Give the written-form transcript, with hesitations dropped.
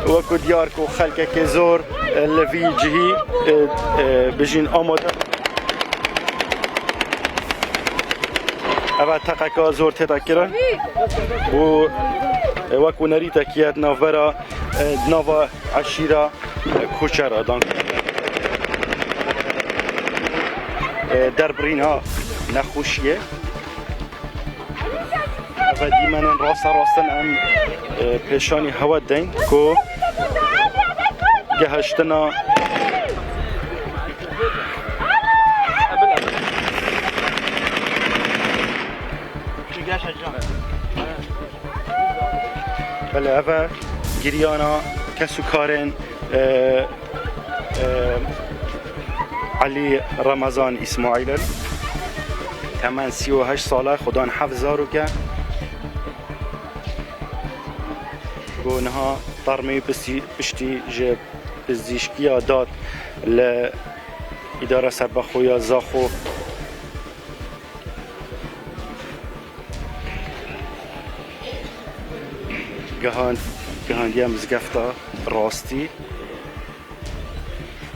وەکو دیارکە و خەلکێکی زۆر لەڤی جهی بژین ئامادە ئەوە تەقەکە زۆر تێدا کرن بۆ وەکو نەریتەکیەت ناوبەرە ناوە عەشیرە کوچەرە دانک دەربڕینە نەخۆشیە ئەوە دیمەنن ڕاستەن ئەم پێشانی هەوە دەین کۆ گەهشتنە بەڵێ ئەوە گریانە کەس و کارێن علی ڕەمەزان ئیسماعیلن تەمەن 38 ساڵە خودان حەفزاروکە بۆ نەها تەڕمەی پشتی ژێ پزیشکیە داد لە ئیدارە سەربەخۆیە زاخۆ گەهاندیە مزگەفتە ڕاستی